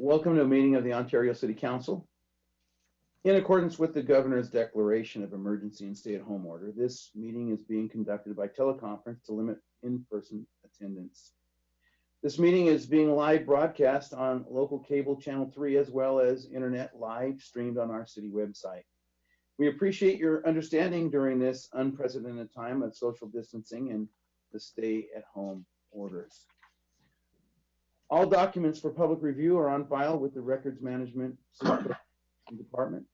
Welcome to a meeting of the Ontario City Council. In accordance with the Governor's declaration of emergency and stay-at-home order, this meeting is being conducted by teleconference to limit in-person attendance. This meeting is being live broadcast on local cable channel 3 as well as internet live streamed on our city website. We appreciate your understanding during this unprecedented time of social distancing and the stay-at-home orders. All documents for public review are on file with the Records Management Department.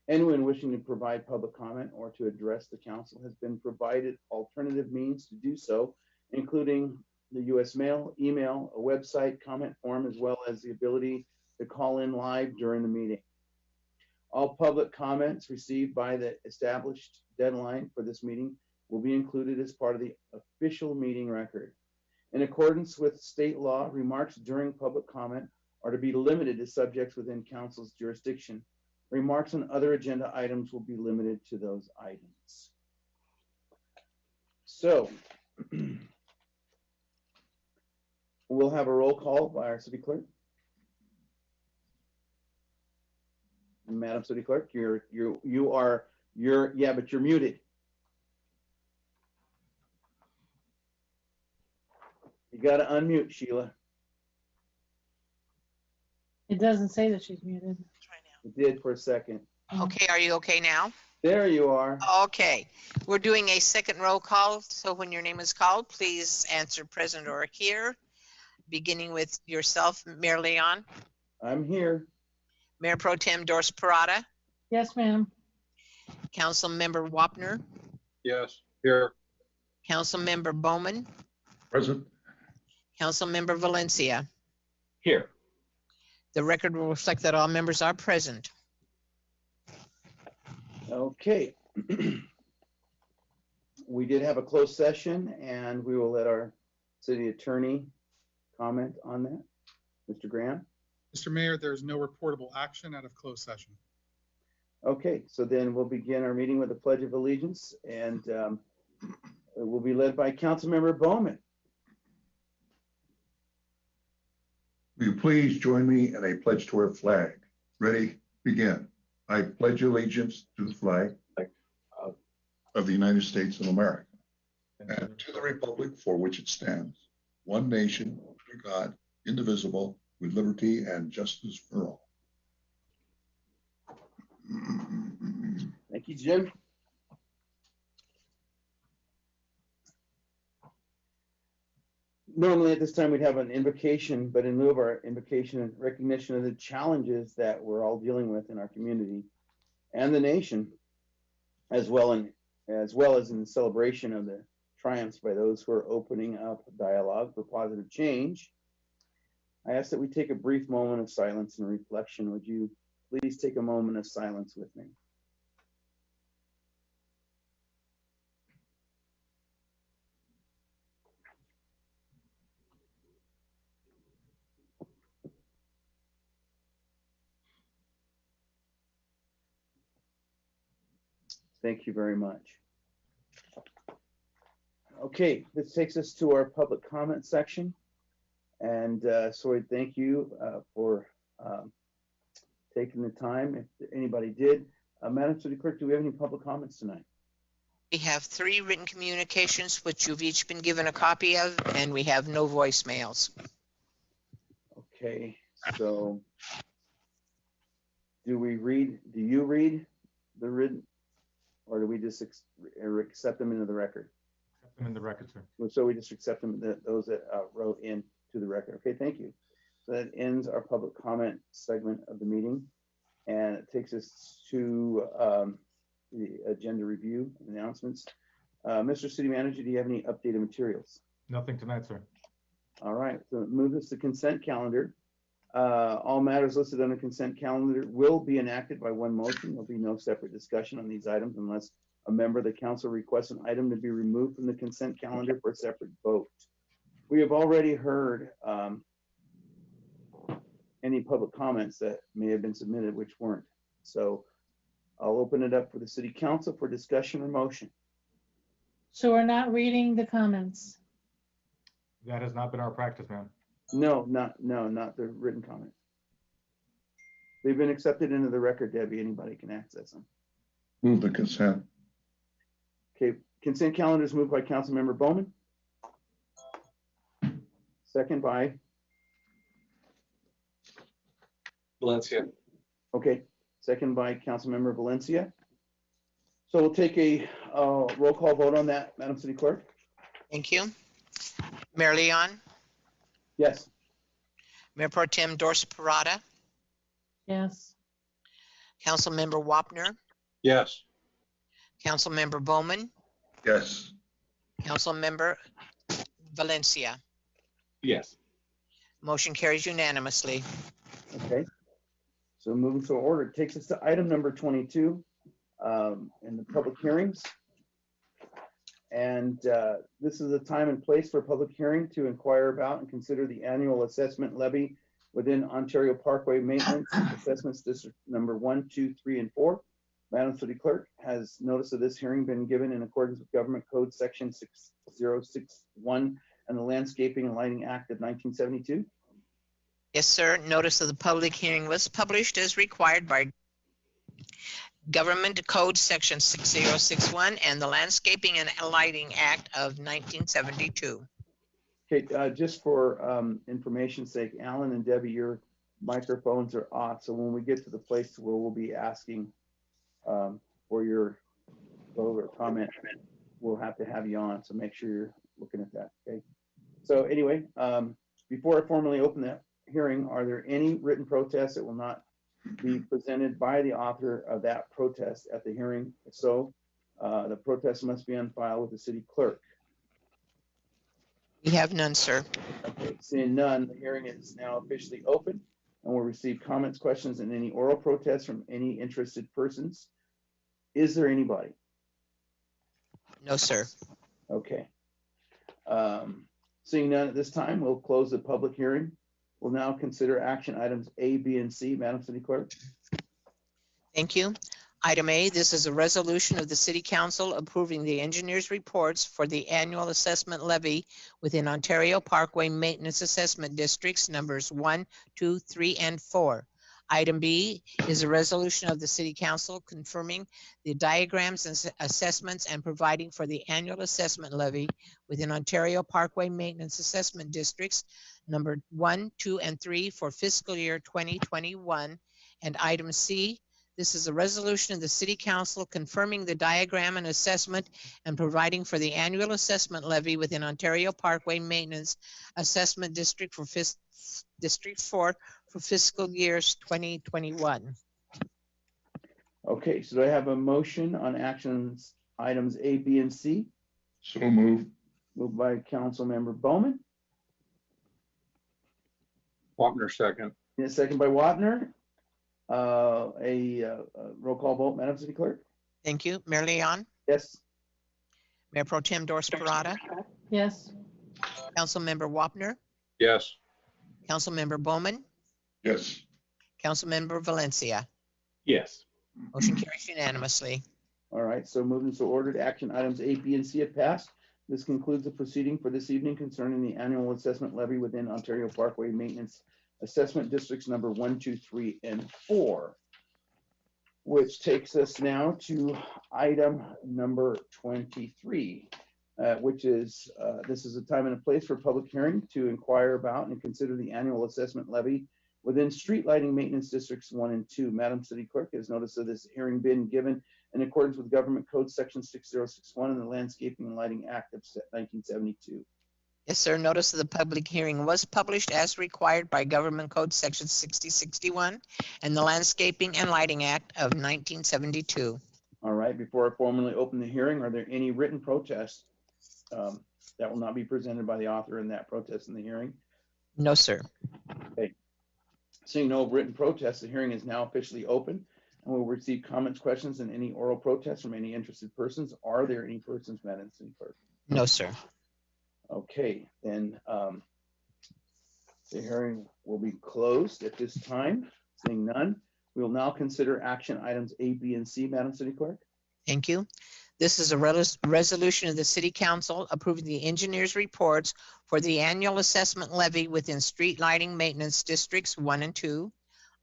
Anyone wishing to provide public comment or to address the council has been provided alternative means to do so, including the U.S. mail, email, a website comment form, as well as the ability to call in live during the meeting. All public comments received by the established deadline for this meeting will be included as part of the official meeting record. In accordance with state law, remarks during public comment are to be limited to subjects within council's jurisdiction. Remarks on other agenda items will be limited to those items. So, we'll have a roll call by our city clerk. Madam City Clerk, you're muted. You got to unmute, Sheila. It doesn't say that she's muted. Try now. It did for a second. Okay, are you okay now? There you are. Okay, we're doing a second roll call. So when your name is called, please answer present or here. Beginning with yourself, Mayor Leon. I'm here. Mayor Pro Tem Doris Parada. Yes, ma'am. Council Member Wapner. Yes, here. Council Member Bowman. Present. Council Member Valencia. Here. The record will reflect that all members are present. Okay. We did have a closed session and we will let our city attorney comment on that. Mr. Graham? Mr. Mayor, there is no reportable action out of closed session. Okay, so then we'll begin our meeting with the Pledge of Allegiance, and it will be led by Councilmember Bowman. Will you please join me in a pledge to our flag? Ready, begin. I pledge allegiance to the flag of the United States of America and to the republic for which it stands, one nation, under God, indivisible, with liberty and justice for all. Thank you, Jim. Normally at this time we'd have an invocation, but in lieu of our invocation and recognition of the challenges that we're all dealing with in our community and the nation, as well as in the celebration of the triumphs by those who are opening up dialogue for positive change, I ask that we take a brief moment of silence and reflection. Would you please take a moment of silence with me? Thank you very much. Okay, this takes us to our public comment section. And so I thank you for taking the time, if anybody did. Madam City Clerk, do we have any public comments tonight? We have 3 written communications, which you've each been given a copy of, and we have no voicemails. Okay, so do you read the written, or do we just accept them into the record? Accept them in the record, sir. So we just accept them, those that wrote in to the record. Okay, thank you. So that ends our public comment segment of the meeting, and it takes us to the agenda review announcements. Mr. City Manager, do you have any updated materials? Nothing tonight, sir. All right, so move us to consent calendar. All matters listed on the consent calendar will be enacted by one motion. There'll be no separate discussion on these items unless a member of the council requests an item to be removed from the consent calendar for a separate vote. We have already heard any public comments that may have been submitted which weren't. So I'll open it up for the city council for discussion or motion. So we're not reading the comments. That has not been our practice, ma'am. No, not the written comment. They've been accepted into the record, Debbie. Anybody can access them. Move the consent. Okay, consent calendar is moved by Councilmember Bowman. Second by, Valencia. okay, second by Councilmember Valencia. So we'll take a roll call vote on that, Madam City Clerk. Thank you. Mayor Leon, Yes. Mayor Pro Tem Dorsey Parada, Yes. Councilmember Wapner, Yes. Councilmember Bowman, Yes. Councilmember Valencia. Yes. Motion carries unanimously. Okay. So moving to order, it takes us to item number 22 in the public hearings. And this is a time and place for public hearing to inquire about and consider the annual assessment levy within Ontario Parkway Maintenance Assessments District number 1, 2, 3, and 4. Madam City Clerk, has notice of this hearing been given in accordance with Government Code Section 6061 and the Landscaping and Lighting Act of 1972? Yes, sir. Notice of the public hearing was published as required by Government Code Section 6061 and the Landscaping and Lighting Act of 1972. Okay, just for information's sake, Alan and Debbie, your microphones are off. So when we get to the place where we'll be asking for your vote or comment, we'll have to have you on. So make sure you're looking at that, okay? So anyway, before I formally open that hearing, are there any written protests that will not be presented by the author of that protest at the hearing? If so, the protest must be on file with the city clerk. We have none, sir. Okay, seeing none, the hearing is now officially open and will receive comments, questions, and any oral protests from any interested persons. Is there anybody? No, sir. Okay. Seeing none at this time, we'll close the public hearing. We'll now consider action items A, B, and C. Madam City Clerk. Thank you. Item A, this is a resolution of the City Council approving the engineer's reports for the annual assessment levy within Ontario Parkway Maintenance Assessment Districts numbers 1, 2, 3, and 4. Item B is a resolution of the City Council confirming the diagrams and assessments and providing for the annual assessment levy within Ontario Parkway Maintenance Assessment Districts number 1, 2, and 3 for fiscal year 2021. And item C, this is a resolution of the City Council confirming the diagram and assessment and providing for the annual assessment levy within Ontario Parkway Maintenance Assessment District for District 4 for fiscal years 2021. Okay, so do I have a motion on actions items A, B, and C? So move. Moved by Councilmember Bowman, Wapner second. and a second by Wapner. A roll call vote, Madam City Clerk? Thank you. Mayor Leon, Yes. Mayor Pro Tem Dorsey Parada, Yes. Councilmember Wapner, Yes. Councilmember Bowman, Yes. Councilmember Valencia. Yes. Motion carries unanimously. All right, so moving so ordered, action items A, B, and C have passed. This concludes the proceeding for this evening concerning the annual assessment levy within Ontario Parkway Maintenance Assessment Districts number 1, 2, 3, and 4, which takes us now to item number 23, which is, this is a time and a place for public hearing to inquire about and consider the annual assessment levy within street lighting maintenance districts 1 and 2. Madam City Clerk, has notice of this hearing been given in accordance with Government Code Section 6061 and the Landscaping and Lighting Act of 1972. Yes, sir. Notice of the public hearing was published as required by Government Code Section 6061 and the Landscaping and Lighting Act of 1972. All right, before I formally open the hearing, are there any written protests that will not be presented by the author in that protest in the hearing? No, sir. Seeing no written protests, the hearing is now officially open and will receive comments, questions, and any oral protests from any interested persons. Are there any persons, Madam City Clerk? No, sir. Okay, then the hearing will be closed at this time. Seeing none, we will now consider action items A, B, and C, Madam City Clerk. Thank you. This is a resolution of the City Council approving the engineer's reports for the annual assessment levy within street lighting maintenance districts 1 and 2.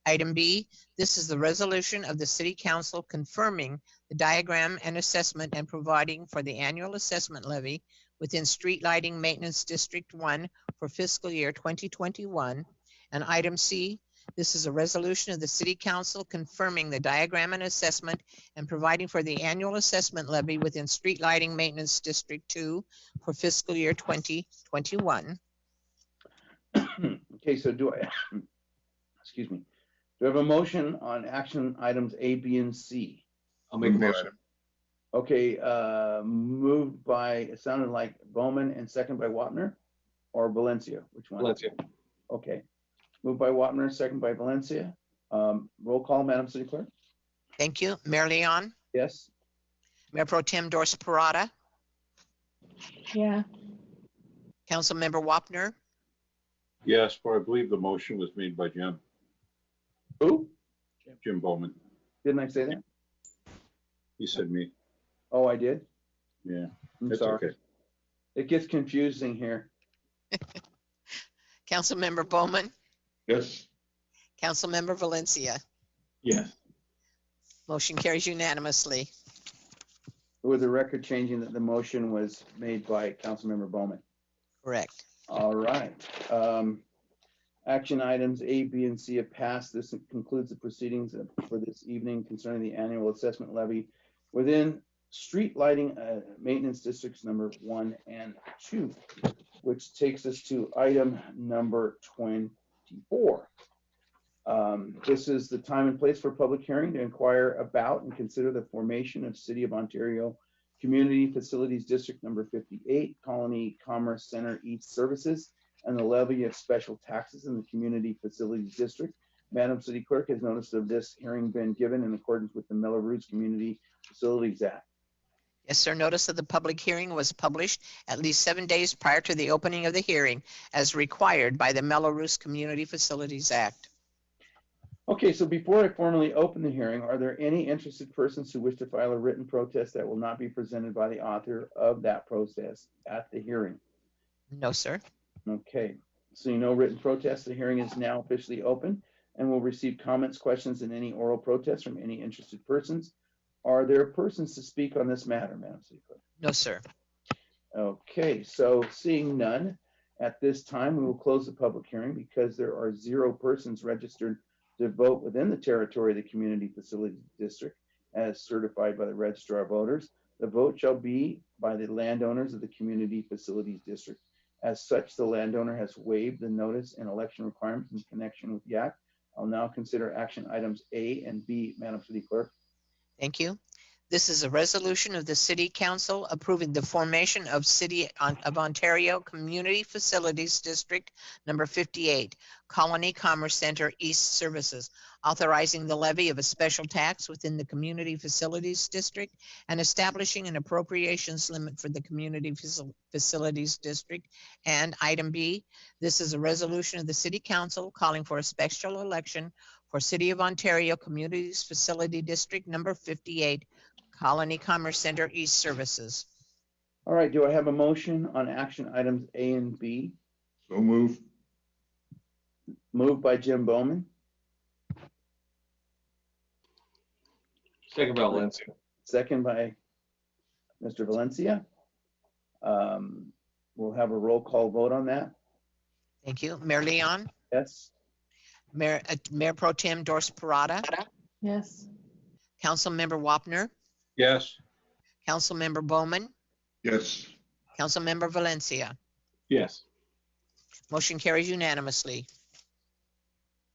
Item B, this is the resolution of the City Council confirming the diagram and assessment and providing for the annual assessment levy within Street Lighting Maintenance District 1 for fiscal year 2021. And item C, this is a resolution of the City Council confirming the diagram and assessment and providing for the annual assessment levy within Street Lighting Maintenance District 2 for fiscal year 2021. Okay, so excuse me, do I have a motion on action items A, B, and C? I'll make a Move the motion. item. Okay, moved by, it sounded like Bowman and second by Wapner or Valencia, which one? Valencia. Okay, moved by Wapner, second by Valencia. Roll call, Madam City Clerk? Thank you. Mayor Leon, Yes? Mayor Pro Tem Dorsey Parada, Yeah, Councilmember Wapner, Yes, but I believe the motion was made by Jim Who? Bowman. Didn't I say that? He said me. Oh, I did? Yeah, I'm it's sorry. okay. It gets confusing here. Councilmember Bowman, Yes. Councilmember Valencia. Yes. Motion carries unanimously. With the record changing that the motion was made by Councilmember Bowman. Correct. All right. Action items A, B, and C have passed. This concludes the proceedings for this evening concerning the annual assessment levy within street lighting maintenance districts number 1 and 2, which takes us to item number 24. This is the time and place for public hearing to inquire about and consider the formation of City of Ontario Community Facilities District number 58, Colony Commerce Center East Services, and the levy of special taxes in the Community Facilities District. Madam City Clerk, has notice of this hearing been given in accordance with the Mello-Roos Community Facilities Act? Yes, sir. Notice of the public hearing was published at least 7 days prior to the opening of the hearing as required by the Mello-Roos Community Facilities Act. Okay, so before I formally open the hearing, are there any interested persons who wish to file a written protest that will not be presented by the author of that protest at the hearing? No, sir. Okay, seeing no written protest, the hearing is now officially open and will receive comments, questions, and any oral protests from any interested persons. Are there persons to speak on this matter, Madam City Clerk? No, sir. Okay, so seeing none, at this time, we will close the public hearing because there are 0 persons registered to vote within the territory of the Community Facilities District as certified by the Registrar of Voters. The vote shall be by the landowners of the Community Facilities District. As such, the landowner has waived the notice and election requirements in connection with the act. I'll now consider action items A and B, Madam City Clerk. Thank you. This is a resolution of the City Council approving the formation of City of Ontario Community Facilities District number 58, Colony Commerce Center East Services, authorizing the levy of a special tax within the Community Facilities District and establishing an appropriations limit for the Community Facilities District. And item B, this is a resolution of the City Council calling for a special election for City of Ontario Communities Facility District number 58, Colony Commerce Center East Services. All right, do I have a motion on action items A and B? So move. Moved by Jim Bowman, Second by Valencia. second by Mr. Valencia. We'll have a roll call vote on that. Thank you. Mayor Leon, Yes? Mayor Pro Tem Dorsey Parada, yes, Councilmember Wapner, Yes. Councilmember Bowman, Yes. Councilmember Valencia. Yes. Motion carries unanimously.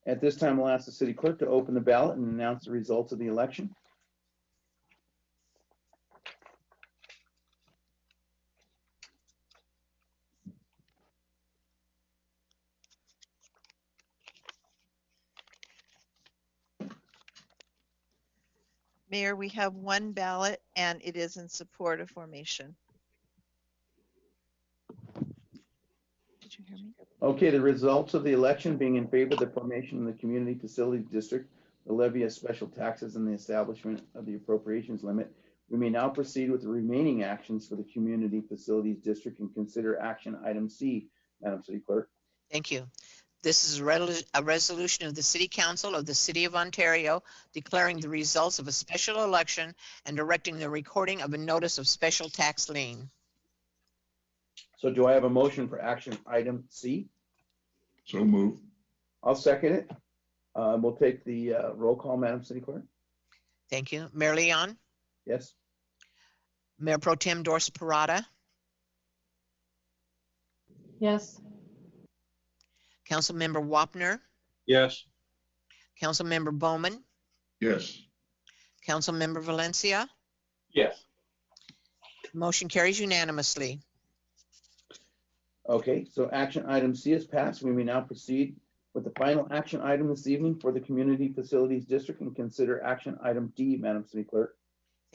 At this time, I'll ask the city clerk to open the ballot and announce the results of the election. Mayor, we have one ballot and it is in support of formation. Did you hear me? Okay, the results of the election being in favor of the formation of the Community Facilities District, the levy of special taxes, and the establishment of the appropriations limit, we may now proceed with the remaining actions for the Community Facilities District and consider action item C, Madam City Clerk. Thank you. This is a resolution of the City Council of the City of Ontario declaring the results of a special election and directing the recording of a notice of special tax lien. So do I have a motion for action item C? So move. I'll second it. We'll take the roll call, Madam City Clerk. Thank you. Mayor Leon, Yes? Mayor Pro Tem Dorsa Parada, Yes, Councilmember Wapner, Yes. Councilmember Bowman, Yes. Councilmember Valencia. Yes. Motion carries unanimously. Okay, so action item C is passed. We may now proceed with the final action item this evening for the Community Facilities District and consider action item D, Madam City Clerk.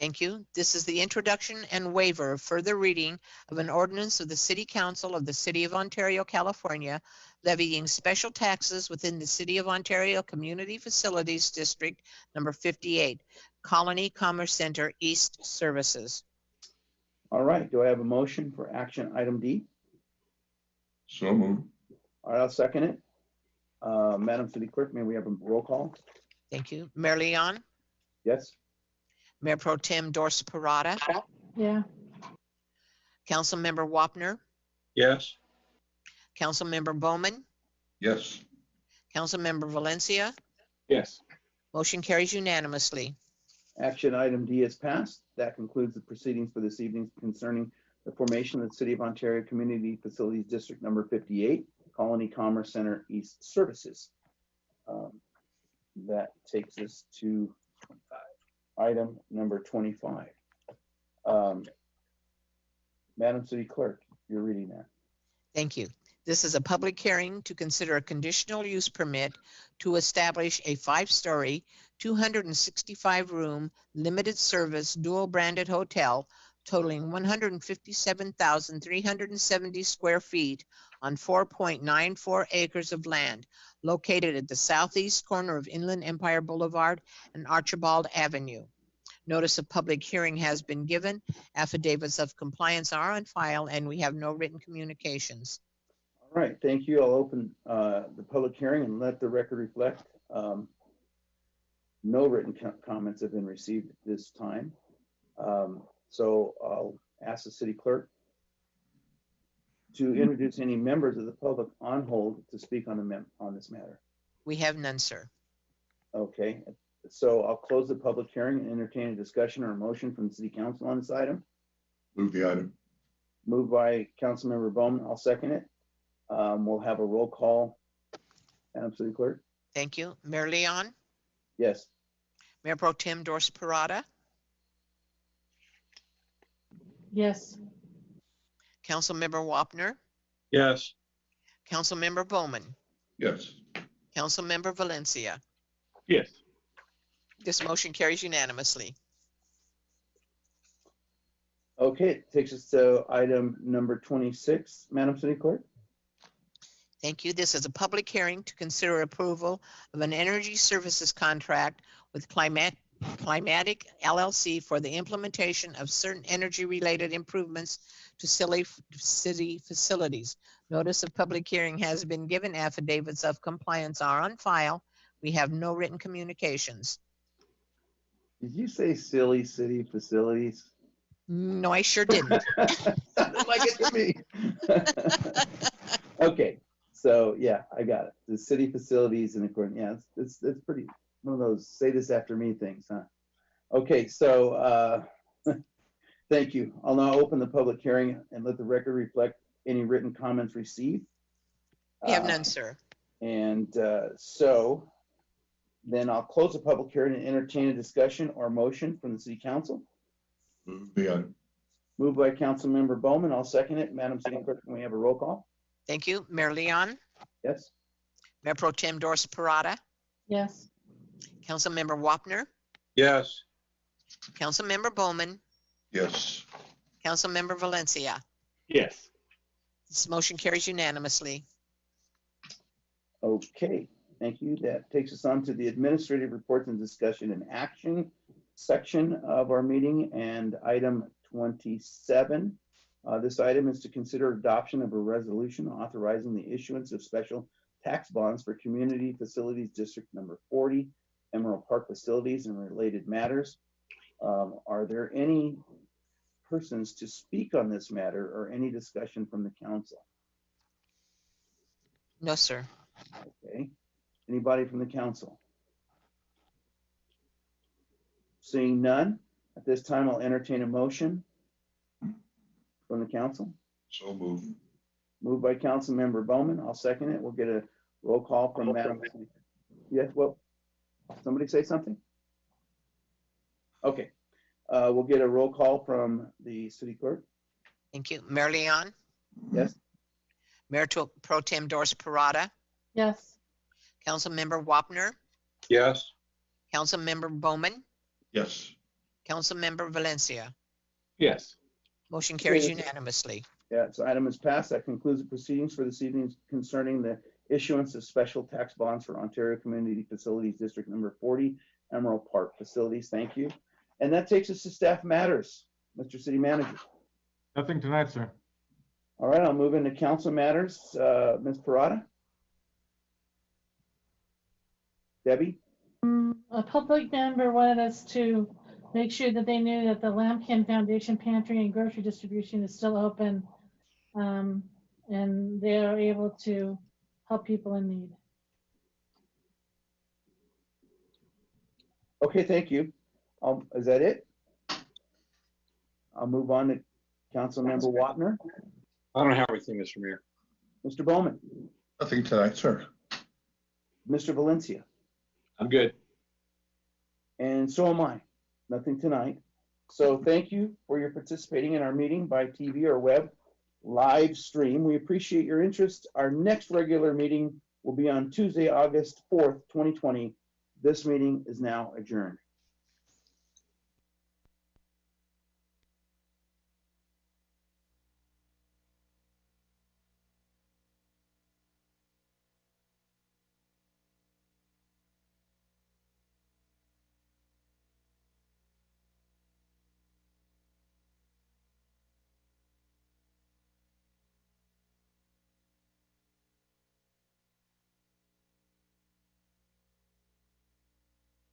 Thank you. This is the introduction and waiver of further reading of an ordinance of the City Council of the City of Ontario, California, levying special taxes within the City of Ontario Community Facilities District number 58, Colony Commerce Center East Services. All right, do I have a motion for action item D? So move. All right, I'll second it. Madam City Clerk, may we have a roll call? Thank you. Mayor Leon, Yes? Mayor Pro Tem Dorsa Parada, yeah, Councilmember Wapner, Yes. Councilmember Bowman, Yes. Councilmember Valencia. Yes. Motion carries unanimously. Action item D is passed. That concludes the proceedings for this evening concerning the formation of the City of Ontario Community Facilities District number 58, Colony Commerce Center East Services. That takes us to item number 25. Madam City Clerk, you're reading that. Thank you. This is a public hearing to consider a conditional use permit to establish a 5-story, 265-room, limited service, dual branded hotel totaling 157,370 square feet on 4.94 acres of land located at the southeast corner of Inland Empire Boulevard and Archibald Avenue. Notice of public hearing has been given. Affidavits of compliance are on file, and we have no written communications. All right, thank you. I'll open the public hearing and let the record reflect. No written comments have been received at this time. So I'll ask the city clerk to introduce any members of the public on hold to speak on this matter. We have none, sir. Okay, so I'll close the public hearing and entertain a discussion or a motion from the city council on this item. Move the item. Moved by Councilmember Bowman. I'll second it. We'll have a roll call. Madam City Clerk? Thank you. Mayor Leon, Yes. Mayor Pro Tem Dorsa Parada, yes, Councilmember Wapner, Yes. Councilmember Bowman, Yes. Councilmember Valencia. Yes. This motion carries unanimously. Okay, it takes us to item number 26, Madam City Clerk. Thank you. This is a public hearing to consider approval of an energy services contract with Climatic LLC for the implementation of certain energy-related improvements to city facilities. Notice of public hearing has been given. Affidavits of compliance are on file. We have no written communications. Did you say silly city facilities? No, I sure didn't. Sounded like it to me. Okay, so yeah, I got it. The city facilities and according, yeah, it's pretty, one of those say this after me things, huh? Okay, so thank you. I'll now open the public hearing and let the record reflect any written comments received. We have none, sir. And so then I'll close the public hearing and entertain a discussion or motion from the city council. Move the item. Moved by Councilmember Bowman. I'll second it. Madam City Clerk, can we have a roll call? Thank you. Mayor Leon, Yes? Mayor Pro Tem Dorsa Parada, yes, Councilmember Wapner, Yes. Councilmember Bowman, Yes. Councilmember Valencia. Yes. This motion carries unanimously. Okay, thank you. That takes us on to the administrative reports and discussion and action section of our meeting, and item 27. This item is to consider adoption of a resolution authorizing the issuance of special tax bonds for Community Facilities District Number 40, Emerald Park Facilities and related matters. Are there any persons to speak on this matter or any discussion from the council? No, sir. Okay. Anybody from the council? Seeing none, at this time I'll entertain a motion from the council. So moved. Moved by Councilmember Bowman. I'll second it. We'll get a roll call from Madam. Yes, well, somebody say something? Okay. We'll get a roll call from the city clerk. Thank you. Mayor Leon, Yes? Mayor Pro Tem Dorsey Parada, Yes. Councilmember Wapner, Yes. Councilmember Bowman, Yes. Councilmember Valencia. Yes. Motion carries Yes. unanimously. Yeah, so item is passed. That concludes the proceedings for this evening concerning the issuance of special tax bonds for Ontario Community Facilities District Number 40, Emerald Park Facilities. Thank you. And that takes us to staff matters. Mr. City Manager. Nothing tonight, sir. All right, I'll move into council matters. Ms. Parada? Debbie? A public member wanted us to make sure that they knew that the Lambkin Foundation Pantry and Grocery Distribution is still open. And they are able to help people in need. Okay, thank you. Is that it? I'll move on to Councilmember Wapner. I don't have anything, Mr. Mayor. Mr. Bowman, Nothing tonight, sir. Mr. Valencia, I'm good. and so am I. Nothing tonight. So thank you for your participating in our meeting by TV or web live stream. We appreciate your interest. Our next regular meeting will be on Tuesday, August 4th, 2020. This meeting is now adjourned.